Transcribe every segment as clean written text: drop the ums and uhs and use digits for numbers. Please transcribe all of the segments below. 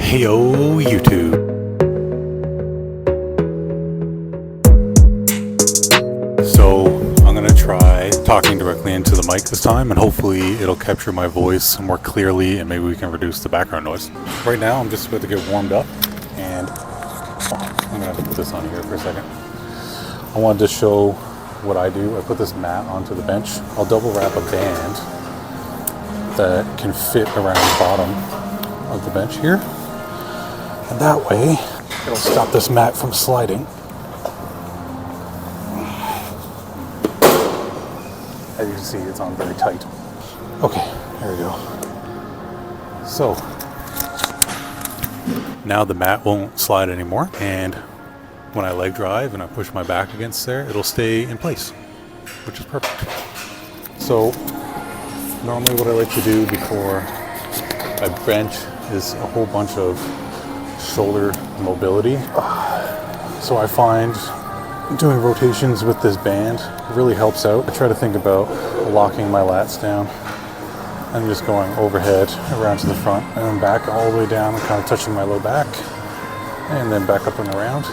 Heyo YouTube. So I'm going to try talking directly into the mic this time, and hopefully it'll capture my voice more clearly and maybe we can reduce the background noise. Right now I'm just about to get warmed up, and I'm going to have to put this on here for a second. I wanted to show what I do. I put this mat onto the bench. I'll double wrap a band that can fit around the bottom of the bench here. And that way, it'll stop this mat from sliding. As you can see, it's on very tight. Okay, there we go. So, now the mat won't slide anymore, and when I leg drive and I push my back against there, it'll stay in place, which is perfect. So, normally what I like to do before I bench is a whole bunch of shoulder mobility. So I find doing rotations with this band really helps out. I try to think about locking my lats down and just going overhead around to the front and then back all the way down and kind of touching my low back and then back up and around.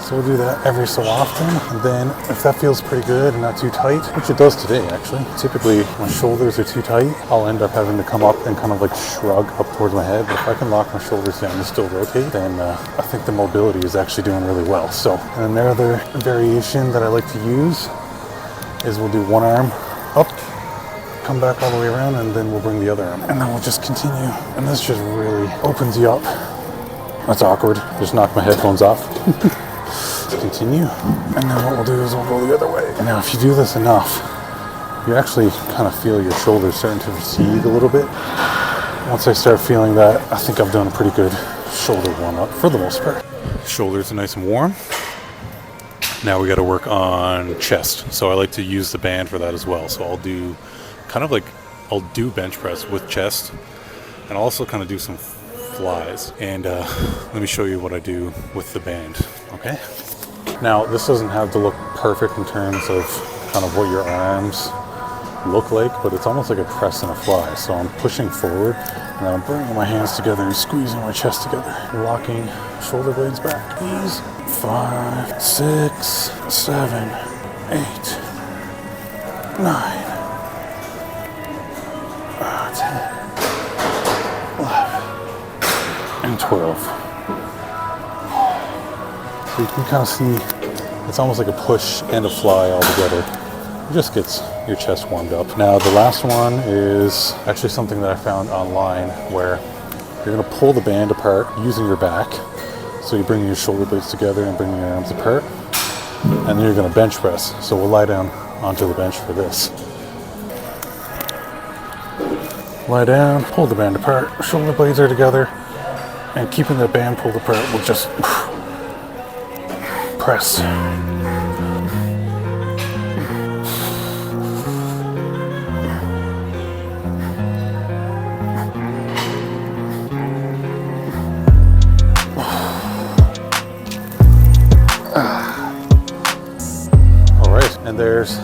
So we'll do that every so often, and then if that feels pretty good and not too tight, which it does today actually, typically my shoulders are too tight, I'll end up having to come up and kind of like shrug up towards my head. But if I can lock my shoulders down and still rotate, then I think the mobility is actually doing really well. So, and then another variation that I like to use is we'll do one arm up, come back all the way around, and then we'll bring the other arm, and then we'll just continue. And this just really opens you up. That's awkward, just knocked my headphones off. Continue, and then what we'll do is we'll go the other way. And now if you do this enough, you actually kind of feel your shoulders starting to fatigue a little bit. Once I start feeling that, I think I've done a pretty good shoulder warm-up for the most part. Shoulders are nice and warm. Now we got to work on chest, so I like to use the band for that as well. So I'll do I'll do bench press with chest, and I'll also kind of do some flies. And let me show you what I do with the band, okay? Now, this doesn't have to look perfect in terms of kind of what your arms look like, but it's almost like a press and a fly. So I'm pushing forward, and then I'm bringing my hands together and squeezing my chest together, locking shoulder blades back. These 5, 6, 7, 8, 9, 10, 11, and 12. So you can kind of see it's almost like a push and a fly all together. It just gets your chest warmed up. Now the last one is actually something that I found online, where you're going to pull the band apart using your back. So you bring your shoulder blades together and bring your arms apart, and then you're going to bench press. So we'll lie down onto the bench for this. Lie down, pull the band apart, shoulder blades are together, and keeping the band pulled apart, we'll just press. Alright, and there's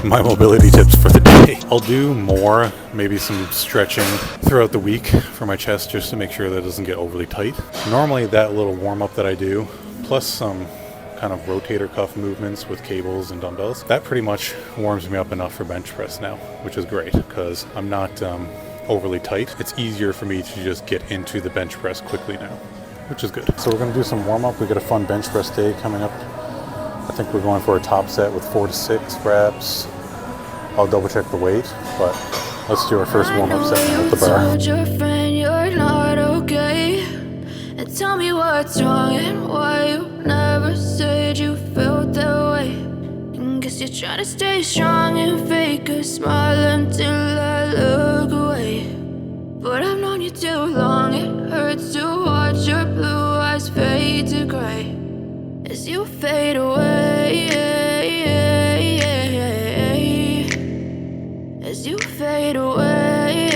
my mobility tips for the day. I'll do more, maybe some stretching throughout the week for my chest, just to make sure that it doesn't get overly tight. Normally that little warm-up that I do, plus some kind of rotator cuff movements with cables and dumbbells, that pretty much warms me up enough for bench press now, which is great because I'm not overly tight. It's easier for me to just get into the bench press quickly now, which is good. So we're going to do some warm-up. We got a fun bench press day coming up. I think we're going for a top set with 4 to 6 reps. I'll double check the weight, but let's do our first warm-up session with the bar. Told your friend you're not okay, and tell me what's wrong and why you never said you felt that way. And guess you're trying to stay strong and fake a smile until I look away. But I've known you too long, it hurts to watch your blue eyes fade to gray as you fade away, as you fade away.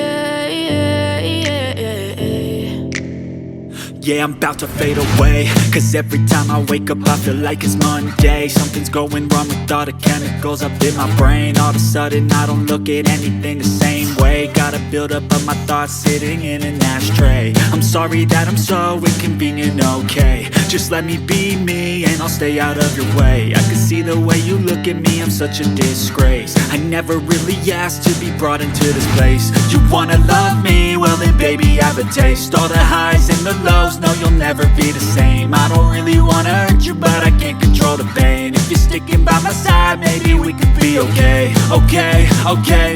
yeah, I'm about to fade away. Cause every time I wake up I feel like it's Monday. Something's going wrong with all the chemicals up in my brain. All of a sudden I don't look at anything the same way. Gotta build up of my thoughts sitting in an ashtray. I'm sorry that I'm so inconvenient, okay. Just let me be me and I'll stay out of your way. I can see the way you look at me, I'm such a disgrace. I never really asked to be brought into this place. You wanna love me? Well then baby have a taste. All the highs and the lows, no you'll never be the same. I don't really wanna hurt you but I can't control the pain. If you're sticking by my side maybe we could be okay. Okay,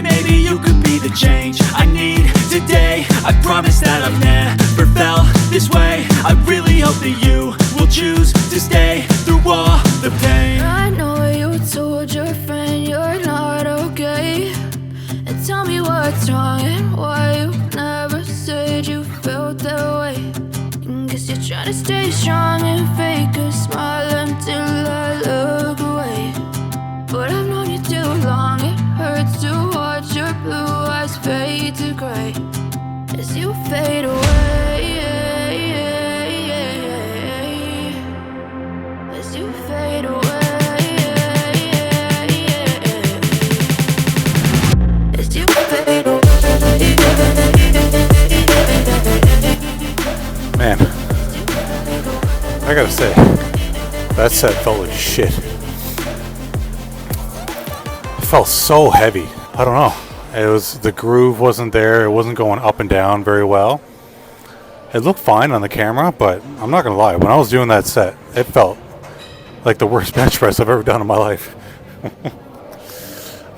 maybe you could be the change I need today. I promise that I've never felt this way. I really hope that you will choose to stay through all the pain. I know you told your friend you're not okay, and tell me what's wrong and why you never said you felt that way. Guess you're trying to stay strong and fake a smile until I look away. But I've known you too long, it hurts to watch your blue eyes fade to gray as you fade away. As you fade away. As you fade away. Man, I gotta say, that set felt like shit. It felt so heavy. I don't know. The groove wasn't there. It wasn't going up and down very well. It looked fine on the camera, but I'm not gonna lie. When I was doing that set, it felt like the worst bench press I've ever done in my life.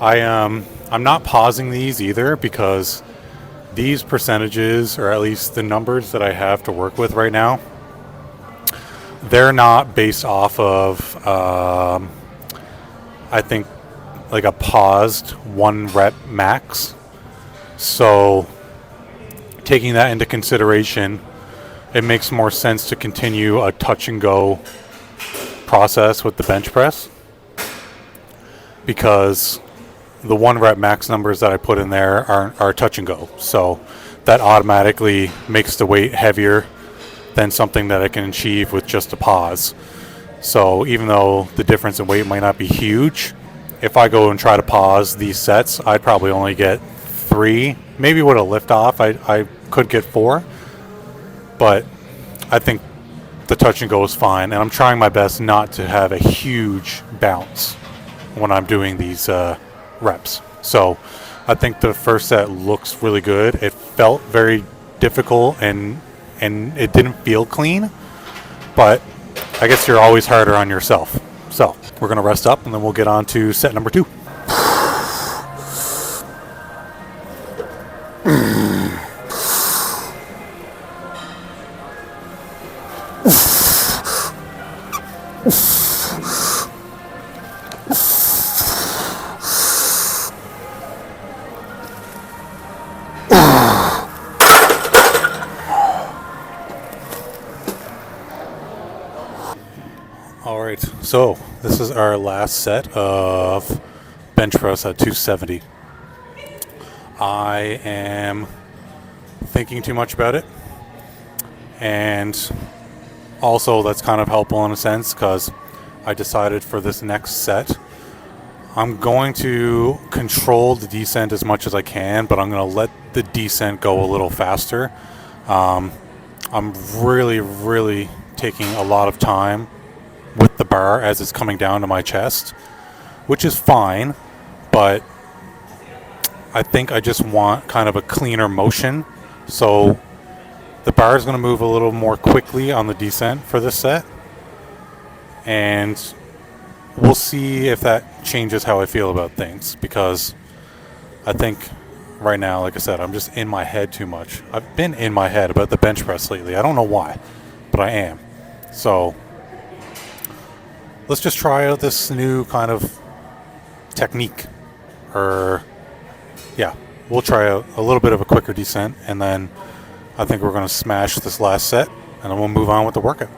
I'm not pausing these either because these percentages, or at least the numbers that I have to work with right now, they're not based off of, I think, like a paused 1 rep max. So taking that into consideration, it makes more sense to continue a touch and go process with the bench press, because the 1 rep max numbers that I put in there are touch and go. So that automatically makes the weight heavier than something that I can achieve with just a pause. So even though the difference in weight might not be huge, if I go and try to pause these sets, I'd probably only get 3. Maybe with a lift off, I could get 4. But I think the touch and go is fine. And I'm trying my best not to have a huge bounce when I'm doing these reps. So I think the first set looks really good. It felt very difficult and it didn't feel clean, but I guess you're always harder on yourself. So we're gonna rest up and then we'll get on to set number 2. Alright, so this is our last set of bench press at 270. I am thinking too much about it, and also that's kind of helpful in a sense because I decided for this next set I'm going to control the descent as much as I can, but I'm going to let the descent go a little faster. I'm really taking a lot of time with the bar as it's coming down to my chest, which is fine, but I think I just want kind of a cleaner motion. So the bar is going to move a little more quickly on the descent for this set, and we'll see if that changes how I feel about things, because I think right now, like I said, I'm just in my head too much. I've been in my head about the bench press lately. I don't know why, but I am. So let's just try out this new kind of technique. We'll try out a little bit of a quicker descent, and then I think we're going to smash this last set, and then we'll move on with the workout.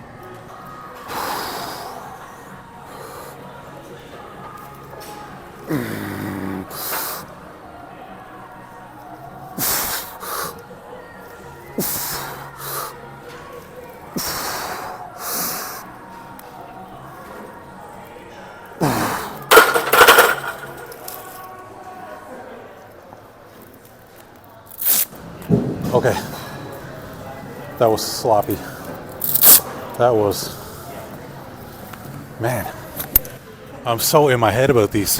Okay, that was sloppy. That was, man, I'm so in my head about these.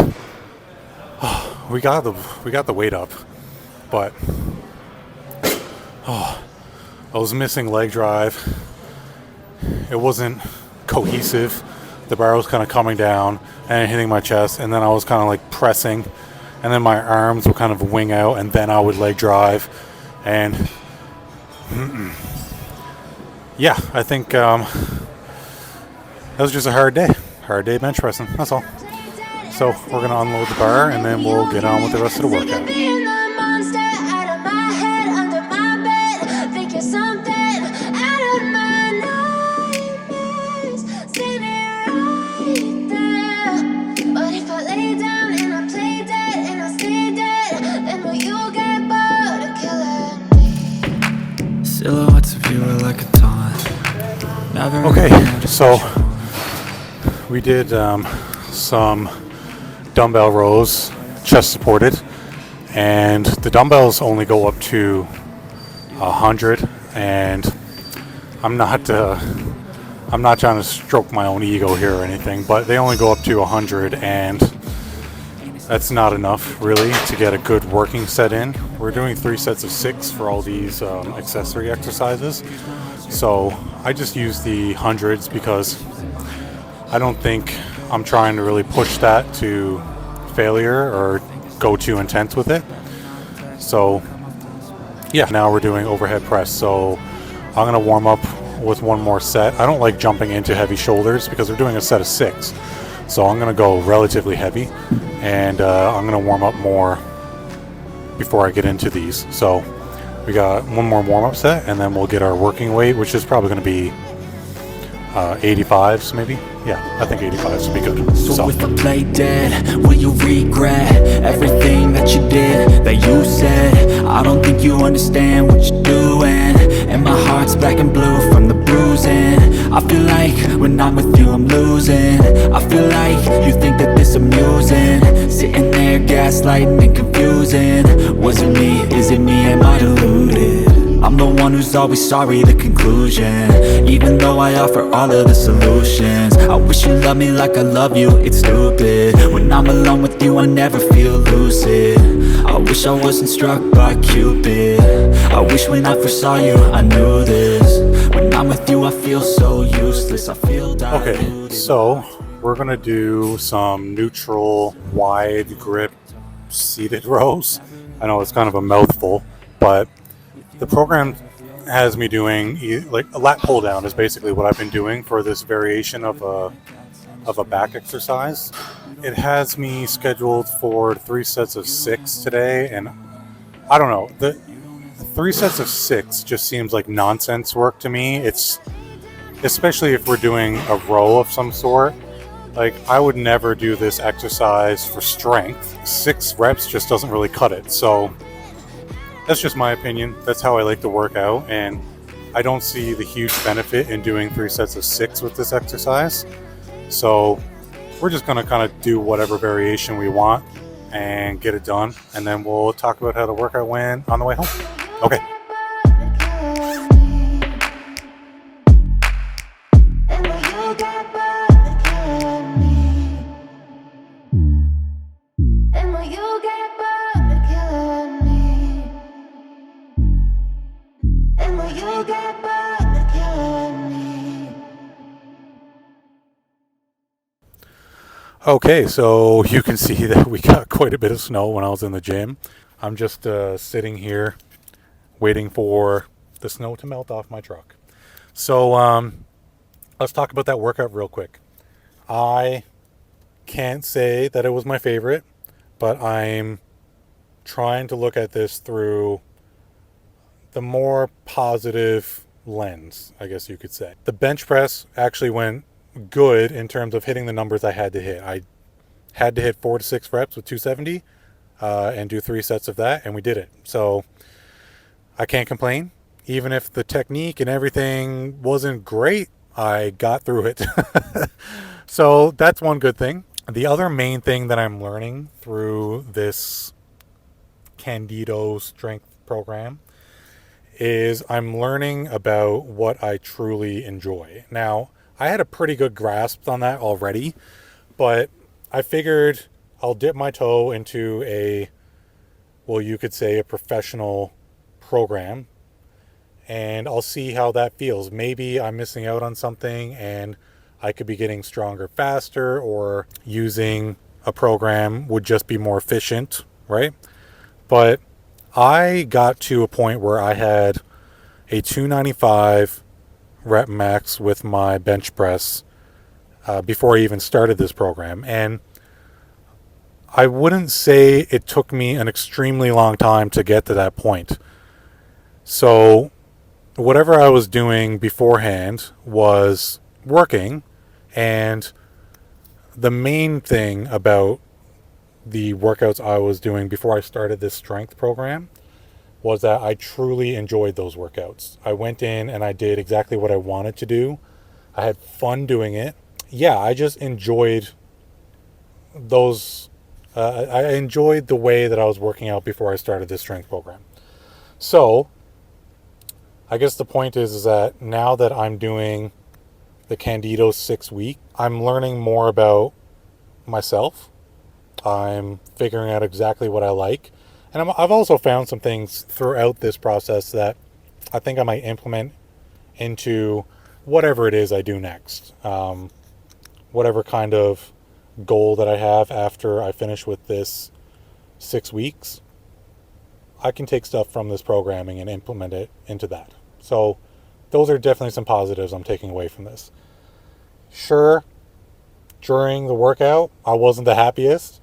Oh, we got the weight up, but I was missing leg drive. It wasn't cohesive. The bar was kind of coming down and hitting my chest, and then I was kind of like pressing, and then my arms would kind of wing out, and then I would leg drive, and yeah, I think that was just a hard day bench pressing. That's all. So we're gonna unload the bar, and then we'll get on with the rest of the workout. Silhouettes of you are like a taunt. Okay, so we did some dumbbell rows, chest supported, and the dumbbells only go up to 100, and I'm not trying to stroke my own ego here or anything, but they only go up to 100, and that's not enough really to get a good working set in. We're doing 3 sets of 6 for all these accessory exercises, so I just use the hundreds because I don't think I'm trying to really push that to failure or go too intense with it. So yeah, now we're doing overhead press, so I'm gonna warm up with one more set. I don't like jumping into heavy shoulders because we're doing a set of 6, so I'm gonna go relatively heavy, and I'm gonna warm up more before I get into these. So we got one more warm-up set, and then we'll get our working weight, which is probably going to be 85s maybe. Yeah, I think 85s would be good. So if I play dead, will you regret everything that you did, that you said? I don't think you understand what you're doing, and my heart's black and blue from the bruising. I feel like when I'm with you I'm losing. I feel like you think that this amusing, sitting there gaslighting and confusing. Was it me? Is it me? Am I deluded? I'm the one who's always sorry, the conclusion, even though I offer all of the solutions. I wish you loved me like I love you, it's stupid. When I'm alone with you I never feel lucid. I wish I wasn't struck by Cupid. I wish when I first saw you I knew this. When I'm with you I feel so useless, I feel diluted. Okay, so we're gonna do some neutral wide grip seated rows. I know it's kind of a mouthful, but the program has me doing like a lat pull down is basically what I've been doing for this variation of a back exercise. It has me scheduled for 3 sets of 6 today, and I don't know, the 3 sets of 6 just seems like nonsense work to me. It's especially if we're doing a row of some sort. Like, I would never do this exercise for strength. 6 reps just doesn't really cut it. So that's just my opinion. That's how I like to work out, and I don't see the huge benefit in doing 3 sets of 6 with this exercise. So we're just going to kind of do whatever variation we want and get it done, and then we'll talk about how the workout went on the way home. Okay. Okay, so you can see that we got quite a bit of snow when I was in the gym. I'm just sitting here waiting for the snow to melt off my truck. So let's talk about that workout real quick. I can't say that it was my favorite, but I'm trying to look at this through the more positive lens, I guess you could say. The bench press actually went good in terms of hitting the numbers I had to hit. I had to hit 4 to 6 reps with 270 and do 3 sets of that, and we did it. So I can't complain. Even if the technique and everything wasn't great, I got through it. So that's one good thing. The other main thing that I'm learning through this Candido strength program is I'm learning about what I truly enjoy. Now, I had a pretty good grasp on that already, but I figured I'll dip my toe into a, well, you could say a professional program, and I'll see how that feels. Maybe I'm missing out on something and I could be getting stronger faster, or using a program would just be more efficient, right? But I got to a point where I had a 295 rep max with my bench press before I even started this program. And I wouldn't say it took me an extremely long time to get to that point. So whatever I was doing beforehand was working, and the main thing about the workouts I was doing before I started this strength program was that I truly enjoyed those workouts. I went in and I did exactly what I wanted to do. I had fun doing it. Yeah, I just enjoyed those. I enjoyed the way that I was working out before I started this strength program. So I guess the point is that now that I'm doing the Candido 6 week, I'm learning more about myself. I'm figuring out exactly what I like. And I've also found some things throughout this process that I think I might implement into whatever it is I do next. Whatever kind of goal that I have after I finish with this 6 weeks, I can take stuff from this programming and implement it into that. So those are definitely some positives I'm taking away from this. Sure, during the workout, I wasn't the happiest.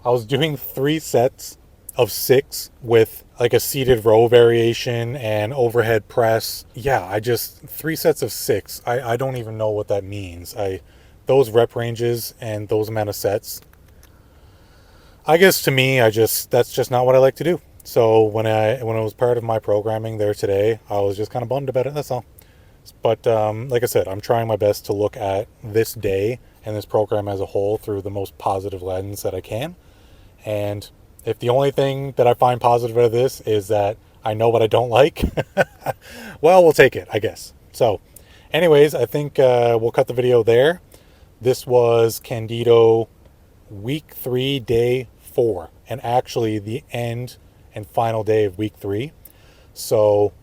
I was doing 3 sets of 6 with like a seated row variation and overhead press. Yeah, 3 sets of 6. I don't even know what that means. Those rep ranges and those amount of sets, I guess to me, that's just not what I like to do. So when it was part of my programming there today, I was just kind of bummed about it. That's all. But like I said, I'm trying my best to look at this day and this program as a whole through the most positive lens that I can. And if the only thing that I find positive out of this is that I know what I don't like, well, we'll take it, I guess. So anyways, I think we'll cut the video there. This was Candido week 3, day 4, and actually the end and final day of week 3. So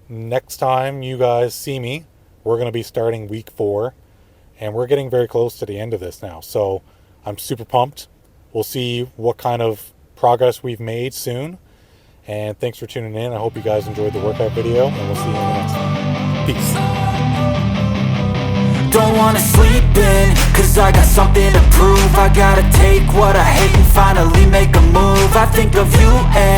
next time you guys see me, we're going to be starting week 4, and we're getting very close to the end of this now. So I'm super pumped. We'll see what kind of progress we've made soon. And thanks for tuning in. I hope you guys enjoyed the workout video, and we'll see you in the next one. Peace. Don't wanna sleep in, cause I got something to prove. I gotta take what I hate and finally make a move. I think of you and